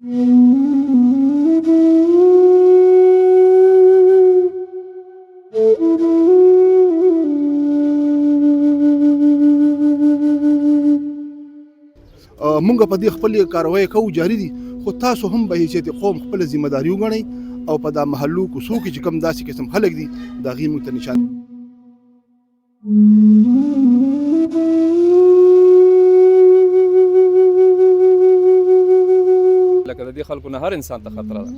مونږ په دې خپل کاروایی کوو جاري دي، خو تاسو هم به حیثیت قوم خپل ذمہ داري وګڼئ او په دا محلو کوڅو کې چې کوم داسې قسم خلک دي د هغې موږ ته نشان لکه د دې خلکو نه هر انسان ته خطره ده،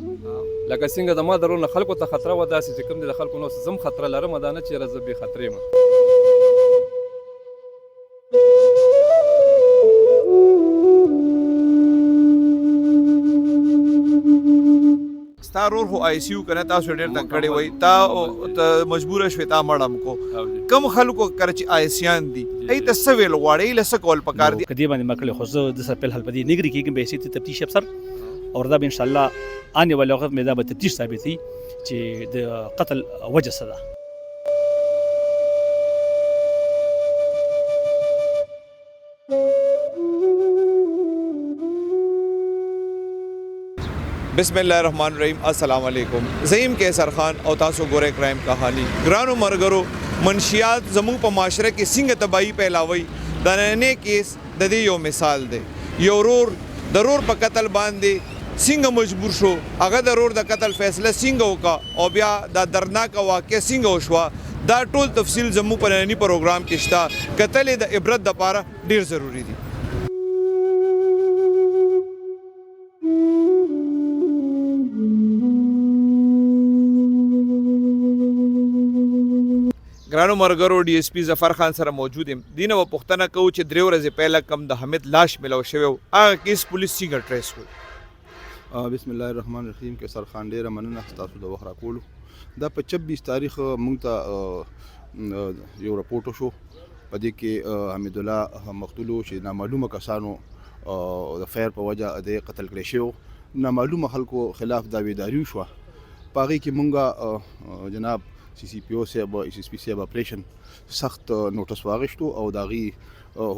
لکه څنګه زما د رول نه خلکو ته خطره وه، داسې چې کوم دي د خلکو نه اوس زه هم خطره لرم، دا نه چې یاره زه بې خطرې یم. ستا رور خو آی سی یو کنه تاسو ډېر تنګ کړی وای، تا مجبوره شوې تا مړم کو. کم خلکو کره چې آی سیان دي ای ته څه ویل غواړئ له څه کول پکار دي؟ که دې باندې ما کړی خو زه د سره فلحال په دې نه ګري کېږم به حیثیت تفتیش افسر، او دا به انشاءالله آنے والے وخت میں دا به تفتیش ثابتوي چې د قتل وجه څه ده. بسم الله الرحمن الرحیم. السلام علیکم. زیم کیسر خان او تاسو ګورئ کرائم کہانی. ګرانو مرګرو، منشیات زموږ په معاشره کې څنګه تباہي پیلاوي د نننې کیس د دې یو مثال دی. یو ورور د ورور په قتل باندې څنګه مجبور شو، هغه د ورور د قتل فیصله څنګه وکړه او بیا دا دردناکه واقعه څنګه وشوه، دا ټول تفصیل زموږ په ننني پروګرام کې شته. کتل یې د عبرت دپاره ډېر ضروري دي. ګرانو مرګرو، ډي ایس پي ظفر خان سره موجود یم. دینه به پوښتنه کوو چې 3 ورځې پهله کم د حمید لاش ملو شوی و، هغه کیس پولیس څنګه ټریس کړ؟ بسم الله الرحمن الرحیم. کیسر خان ډېره مننه ستاسو د وخت راکولو. دا په 26 تاریخ موږ ته یو راپورټ وشو، په دې کې حمید الله مقتول چې نامعلومه کسانو د فیر په وجه د قتل کړی شوی، نامعلومه خلکو خلاف داویداري وشوه. په هغې کې موږ جناب سی سی پی او صاحب ایس ایس پی صاحب اپریشن سخت نوټس واغشتو او د هغې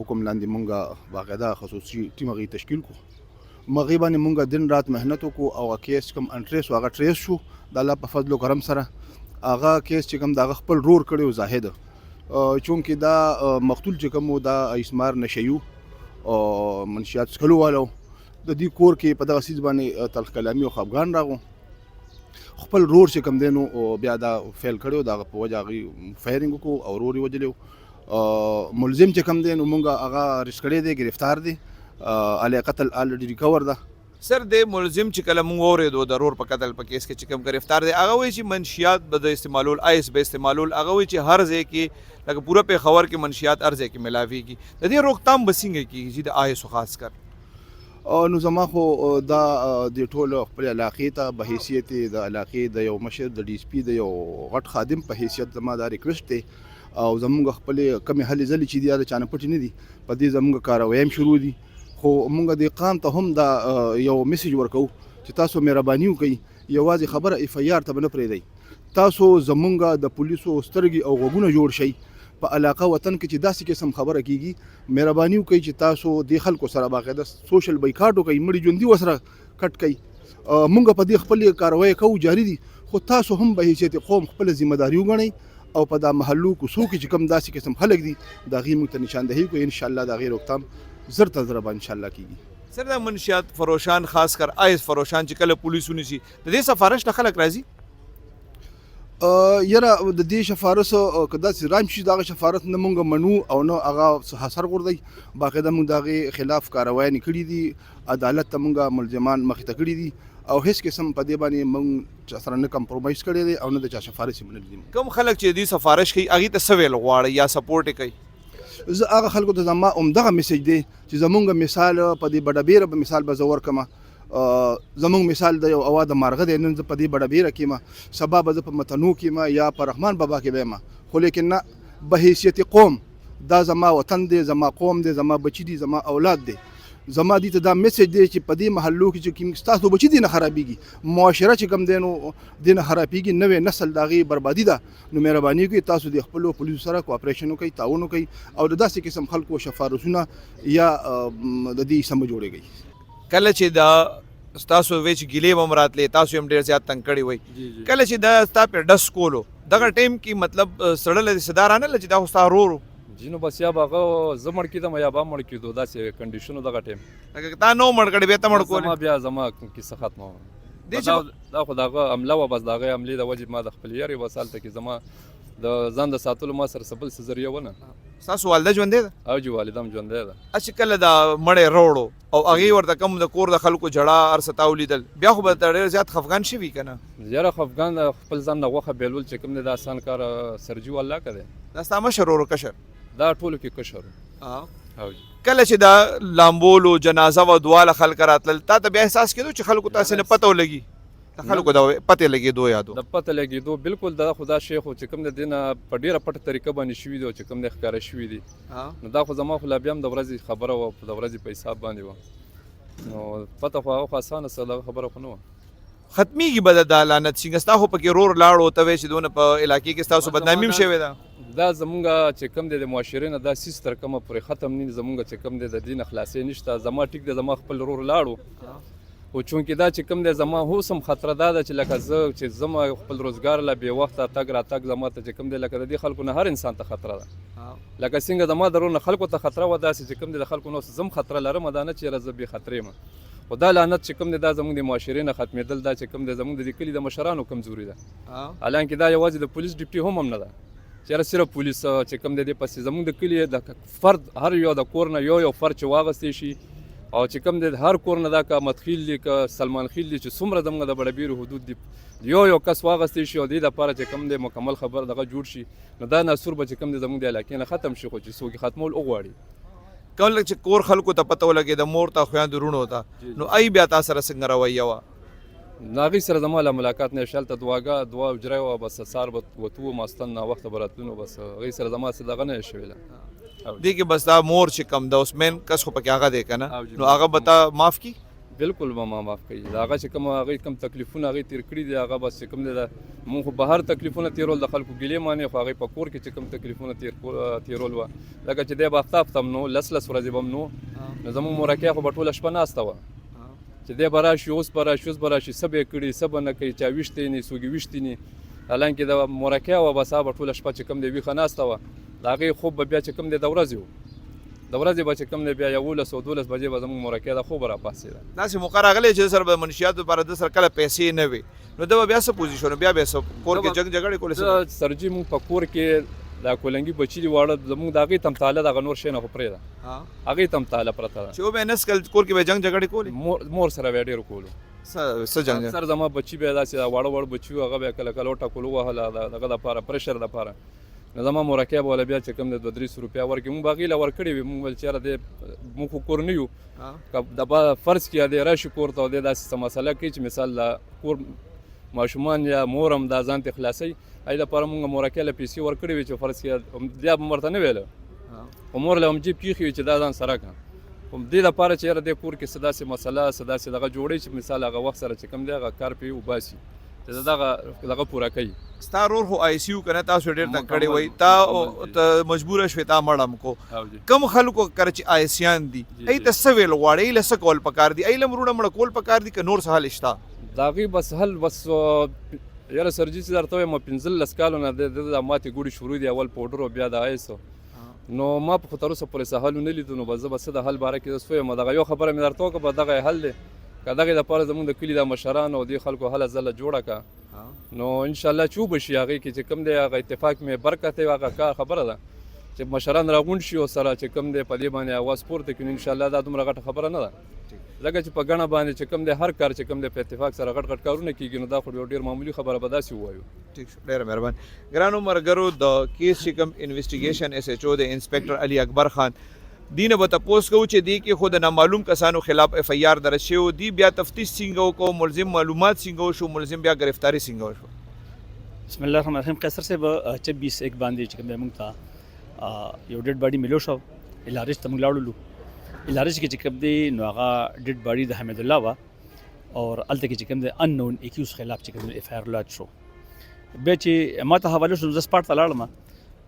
حکم لاندې موږ باقاعده خصوصي ټیم هغې تشکیل کړو. هغې باندې موږ دن رات محنت وکړو او هغه کیس کوم انټریس و هغه ټریس شو د الله په فضل و کرم سره. هغه کیس چې کوم د هغه خپل رور کړی و زاهد، چونکې دا مقتول چې کوم و دا اسمار نشیو او منشیات څښلو والا و. د دې کور کې په دغه څیز باندې تلخ کلامي او خفګان راغو. خپل رور چې کوم دی نو بیا دا فیل کړی و، د هغه په وجه هغې فایرینګ وکړو او رور یې وجلی و. ملزم چې کوم دی نو موږ هغه اریسټ کړی دی، گرفتار دی، علی قتل آلریډي ریکور ده. سر د ملزم چې کله موږ واورېدو د رور په قتل په کیس کې چې کوم گرفتار دی، هغه وایي چې منشیات به د استعمالول، آیس به استعمالول. هغه وایي چې هر ځای کې لکه پوره پېښور کې منشیات هر ځای کې ملاویږي. د دې روکتام به څنګه کېږي چې د آیسو خاص کر؟ نو زما خو دا د ټول خپل علاقې ته په حیثیت د علاقې د یو مشر د ډي اس پي د یو غټ خادم په حیثیت زما دا ریکویسټ دی، او زموږ خپل کمې هلې ځلې چې دي د چا نه پټې نه دي، په دې زموږ کاروایي هم شروع دي. خو موږ د قام ته هم دا یو میسج ورکوو چې تاسو مهرباني وکړئ، یوازې خبره اف آی آر ته به نه پرېږدئ. تاسو زموږ د پولیسو سترګې او غوږونه جوړ شئ په علاقه وطن کې چې داسې قسم خبره کیږي. مهرباني وکړئ چې تاسو د خلکو سره باقاعده سوشل بایکاټ وکړئ، مړي ژوندي ورسره کټ کړئ. موږ په دې خپل کاروایی کوو جاري دي، خو تاسو هم به حیثیت قوم خپل ذمہ داري وګڼئ او په دا محلو کوڅو کې چې کوم داسې قسم خلک دي د هغې موږ ته نشاندهي کوو. انشاءالله د هغې روکتام زر تر زره به انشاءالله کیږي. سر د منشیات فروشان خاص کر آیس فروشان چې کله پولیس ونیسي، د دې سفارش نه خلک راځي؟ یاره د دې شفارس که داسې رام شي د هغه شفارت نه موږ منو او نه هغه حسر غورځوي. باقاعده موږ د هغې خلاف کاروایانې کړي دي، عدالت ته موږ ملزمان مخې ته کړي دي او هیڅ قسم په دې باندې موږ چا سره نه کمپرومایز کړی دی او نه د چا سفارش یې منلي دي. کوم خلک چې دې سفارش کوي هغې ته څه ویل غواړئ یا سپورټ یې کوي؟ زه هغه خلکو ته زما همدغه میسج دی چې زمونږ مثال په دې بډه بیره مثال به زه ورکړم. زمونږ مثال د یو اوا د مارغه دی، نن زه په دې بډه بیره کې یم، سبا به زه په متنو کې یم یا په رحمان بابا کې به یم، خو لیکن نه، به حیثیت قوم دا زما وطن دی، زما قوم دی، زما بچي دي، زما اولاد دی. زما دې ته دا میسج دی چې په دې محلو کې چې کوم ستاسو بچي دي نه خرابېږي، معاشره چې کوم دی نو دې نه خرابېږي، نوې نسل د هغې بربادي ده. نو مهرباني وکړئ تاسو د خپلو پولیسو سره کوآپریشن وکړئ، تعاون وکړئ او د داسې قسم خلکو شفارسونه یا د دې سمه جوړېږئ. کله چې دا تاسو وچ ګیلې هم راتلې تاسو هم ډېر زیات تنګ کړی وای جی جی کله چې دا ستا په ډس کولو دغه ټیم کې مطلب سړی له صدارانه چې دا خو ستا ورور جی نو بس یا به هغه زه مړ کېدم یا به مړ کېدو داسې کنډیشن دغه ټایم لکه تا نو مړ کړی بیا ته مړ کول زما بیا زما کیسه ختمه وه دې چې دا خو د هغه عمله وه بس د هغې عملې د وجې ما د خپل یارې بس هلته کې زما د ځان د ساتلو ما سره څه بل څه ذریعه ونه ستاسو والده ژوندې ده او جی والدم ژوندی ده چې کله دا مړی روړو او هغې ورته کوم د کور د خلکو جړه هر څه تا ولیدل بیا خو به ته ډېر زیات خفګان شوي که نه یاره خفګان د خپل ځان نه غوښه بیلول چې کوم دی دا آسان کار سرجي والله که دی دا ستا مشر ورور کشر دا ټولو کې کشر و او جی کله چې دا لامبولو جنازه و دواله خلک راتلل تا ته بیا احساس کېدو چې خلکو تاسې نه پته ولګي د خلکو د پتې لګېدو یادو د پته لګېدو بالکل دا خو دا شی خو چې کوم د دې نه په ډېره پټه طریقه باندې شوي دي او چې کوم دی ښکاره شوي دي نو دا خو زما خو لا بیا هم د ورځې خبره وه د ورځې په حساب باندې وه نو پته خو هغه خو اسانه څه دغه خبره خو نه وه ختمیږي به د لعنت سینګه ستا خو پکې رور لاړو ته وایې چې دونه په علاقې کې ستاسو بدنامي هم شوې ده دا زمونږ چې کوم دی د معاشرې نه دا سیس تر کومه پورې ختم نه زمونږ چې کوم دی د دې نه خلاصې نشته زما ټیک دی زما خپل رور لاړو خو چونکې دا چې کوم دی زما هوس هم خطره دا ده چې لکه زه چې زما خپل روزګار له بې وخته تګ راتګ زما ته چې کوم دی لکه د دې خلکو نه هر انسان ته خطره ده لکه څنګه زما د رور نه خلکو ته خطره وه داسې چې کوم دی د خلکو نه اوس زه هم خطره لرم دا نه چې یاره زه بې خطرې یم خو دا لعنت چې کوم دی دا زموږ د معاشرې نه ختمېدل دا چې کوم دی زموږ د دې کلي د مشرانو کمزوري ده حالانکې دا یوازې د پولیس ډیپټي هم نه ده چې یاره صرف پولیس چې کوم دی دې پسې زموږ د کلي د فرد هر یو د کور نه یو فرد چې واغستی شي او چې کوم دی هر کور نه دا که مدخیل دی که سلمان خیل دی چې څومره زموږ د بډبیرو حدود دي یو کس واغستی شي او دې دپاره چې کوم دی مکمل خبر دغه جوړ شي نو دا ناسور به چې کوم دی زموږ د علاقې نه ختم شي خو چې څوک یې ختمول وغواړي کوم لږ چې کور خلکو ته پته ولګي د مور ته خویندو وروڼو ته نو ای بیا تا سره څنګه رویه وه نو هغوی سره زما له ملاقات نه شلته دعا اجرا وه بس سهار به وتو ماستن ناوخته به راتلو نو بس هغوی سره زما څه دغه نه شوې ده دې کې بس دا مور چې کم ده اوس مین کس خو پکې هغه دی که نه نو هغه به تا معاف کي بالکل به ما معاف کوي د هغه چې کوم هغوی کوم تکلیفونه هغوی تېر کړي دي هغه بس چې کوم دی مونږ خو بهر تکلیفونه تېرول د خلکو ګیلې مانې خو هغوی په کور کې چې کوم تکلیفونه تېرول وه لکه چې دی به هفته هم نو لس ورځې به هم نو زموږ مورکۍ خو به ټوله شپه ناسته وه چې دی به راشي اوس به راشي اوس به راشي څه به یې کړي څه به نه کوي چا ویشتی نه څوک یې ویشتي نه حالانکې د مورکۍ وه بس هغه به ټوله شپه چې کوم دی ویښه ناسته وه د هغې خوب به بیا چې کوم دی د ورځې و د ورځې به چې کوم دی بیا 11 او 12 بجې به زموږ مورکۍ د خوبه راپاڅېده داسې موقع راغلی چې سره به منشیاتو لپاره د سره کله پیسې نه وي نو ده به بیا څه پوزیشن بیا کور کې جنګ جګړې کولې سرجي مونږ په کور کې دا کولنګي بچي دي واړه زموږ د هغې ته هم تاله دغه نور شی نه خو پرېږده هغې ته هم تاله پرته ده چې وبه نس کل کور کې به جنګ جګړې کولې مور سره بیا ډېر کولو څه جنګ اکثر زما بچي بیا داسې واړه بچي وو هغه بیا کله کله وټکولو وهله دغه دپاره پرشر دپاره نو زما مورکۍ به وله بیا چې کوم دی 200 روپیا ورکړي مونږ به هغې له ورکړې وي مونږ ویل چې یاره دی مونږ خو کور نه یو که فرض کړي دی راشي کور ته او دی داسې څه مسله کوي چې مثال د کور ماشومان یا مور هم دا ځان ترې خلاصوي هغې دپاره مونږ مورکۍ له پیسې ورکړې وي چې فرض کړي بیا به ورته نه ویله خو مور له هم جیب کښې وي چې دا ځان سره کړه خو دې دپاره چې یاره دې کور کې څه داسې مسله څه داسې دغه جوړوي چې مثال هغه وخت سره چې کوم دی هغه کار پرې وباسي چې دغه پوره کوي ستا رور خو آی سی یو که نه تاسو ډېر تنګ کړی وایي تا مجبوره شوې تا مړم کو کم خلکو کره چې آیسیان دي ای ته څه ویل غواړي ای له څه کول پکار دي ای له مړونه مړه کول پکار دي که نور څه حل شته د هغې بس حل بس یاره سرجي چې درته وایم 15 کالو نه د ماتې ګوډې شروع دي اول پوډر او بیا د آیسو نو ما په خو تر اوسه پورې څه حل ونه لیدو نو بس زه به څه د حل باره کې زه سویم دغه یو خبره مې درته وکړه به دغه حل دی که دغې دپاره زموږ د کلي د مشرانو او دې خلکو هله ځله جوړه کړه نو انشاءالله چې وبه شي هغې کې چې کوم دی هغه اتفاق مې برکت دی هغه کار خبره ده چې مشران راغونډ شي او سره چې کوم دی په دې باندې اواز پورته کړي نو انشاءالله دا دومره غټه خبره نه ده ځکه چې په ګڼه باندې چې کوم دی هر کار چې کوم دی په اتفاق سره غټ کارونه کېږي نو دا خو یو ډېر معمولي خبره به داسې ووایو ټیک شو ډېر مهربان ګرانو ملګرو د کیس چې کوم انویسټیګیشن ایس ایچ او د انسپیکټر علي اکبر خان دینه به تپوس کوو چې دی کې خود نامعلوم کسانو خلاف ایف آی آر درج شوی دی بیا تفتیش څنګه وکړو ملزم معلومات څنګه وشو ملزم بیا گرفتاری څنګه وشو بسم الله الرحمن الرحیم قیصر صاحب 26 1 باندې چې کوم دی موږ ته یو ډیډ باډي ملو شو الارج ته موږ لاړو الارج کې چې کوم دی نو هغه ډیډ باډي د حمید الله وه او هلته کې چې کوم دی ان نون اکیوز خلاف چې کوم دی ایف آی آر لانچ شو بیا چې ما ته حواله شو زه سپاټ ته لاړم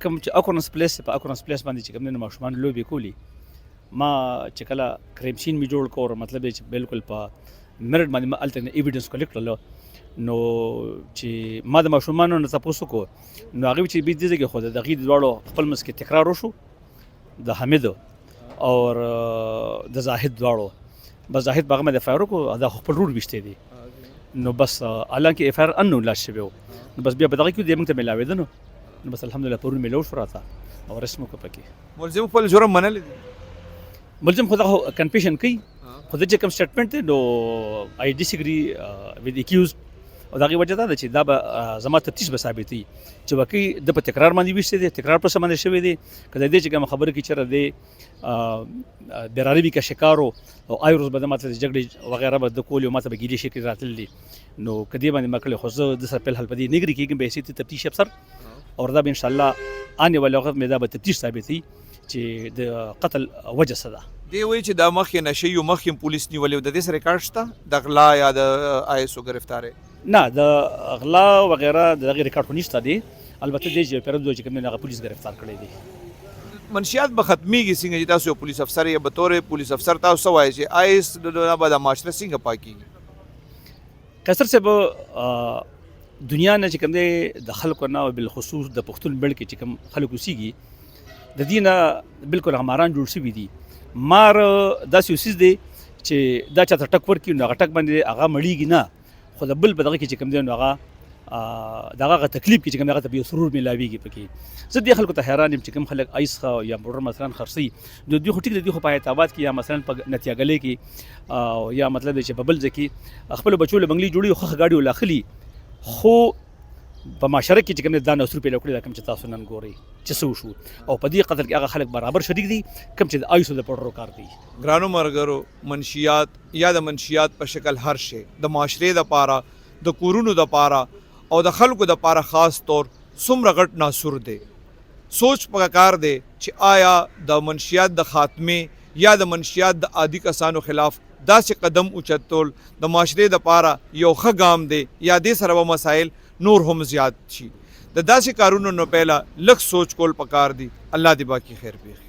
کوم چې اکورنس پلیس په اکورنس پلیس باندې چې کوم دی ماشومان لوبې کولي ما چې کله کریم سین می جوړ کور مطلب چې بالکل په میرټ باندې ما الته ایویډنس کلیکټ کړل نو چې ما د ماشومانو نه تاسو کو نو هغه چې به دې کې خو د غید دواړو خپل مس کې تکرار وشو د حمید او د زاهد دواړو بس زاهد باغ مې د فایرو کو دا خپل رول وشته دي نو بس الانکه اف ار انو لا شوی نو بس بیا په دغه کې دې موږ ته ملاوي ده نو بس الحمدلله پرون ملو شو راته او رسمو کو پکې ملزم خپل جرم منل دي ملزم خو دا کنفیشن کوي خو د چې کوم سټیټمنټ دی نو آی ډیس اګری وذ اکیوز او دغه وجه دا چې دا به زما تفتیش به ثابتي چې واقعي د په تکرار باندې وشته دي تکرار پر سمند شوی دی کله دې چې کوم خبره کې چر دی دراري کا شکارو او ایروز به ماته جګړې وغیرہ به د کول یو ماته به ګیلې شي کې راتللی نو کدی باندې مکل خو زه د سر په حل پدې نګری کې به سي تفتیش افسر اور دا به ان شاء الله آنے والے وخت میں دا به تفتیش ثابتي چې د قتل وجه څه ده دی وایي چې دا مخکې نشي یو مخکې پولیس نیولې د دې سره ریکارډ شته د غلا یا د آیسو گرفتارې نه د غلا وغیرہ دغه ریکارډ خو نشته دی البته د چې پیرو چې کوم نه پولیس گرفتار کړی دی منشیات به ختمیږي څنګه چې تاسو پولیس افسر یا به طور پولیس افسر تاسو وایي چې آیس د بعد معاشره څنګه پاکي کثر سے دنیا نه چې کوم دی د خلکو نه بالخصوص د پښتون بل کې چې کوم خلکو سیږي د دینه بالکل هماران جوړ شوي دي مار داسې اوسیز دی چې دا چاته ټک ورکړي نو هغه ټک باندې هغه مړیږي نه خو د بل په دغه کې چې کوم دی نو هغه دغه تکلیف کې چې کوم هغه ته یو سرور ملاویږي پکې زه دې خلکو ته حیران یم چې کوم خلک ایس خو یا موټر مثلا خرڅي د دوی خو ټیک دی خو په اعتبار کې یا مثلا په نتیاګلې کې یا مطلب چې په بل ځکه خپل بچو له بنگلي جوړي خو غاډي ولاخلي خو په معاشره کې چې کوم د نصر په لوکړي کوم چې تاسو نن ګوري چې څه شو او په دې قتل کې هغه خلک برابر شریک دي کوم چې د آیسو د پړرو کار کوي ګرانو مرګرو منشیات یا د منشیات په شکل هر شی د معاشره د پاره د کورونو د پاره او د خلکو د پاره خاص طور څومره غټ ناسور دی سوچ پکار دی چې آیا د منشیات د خاتمه یا د منشیات د عادي کسانو خلاف داسې قدم اوچتول د معاشره د پاره یو ښه ګام دی یا دې سره به مسایل نور هم زیات شي د داسې کارونو نه پهلا لږ سوچ کول پکار دی الله دې باقي خیر پېښ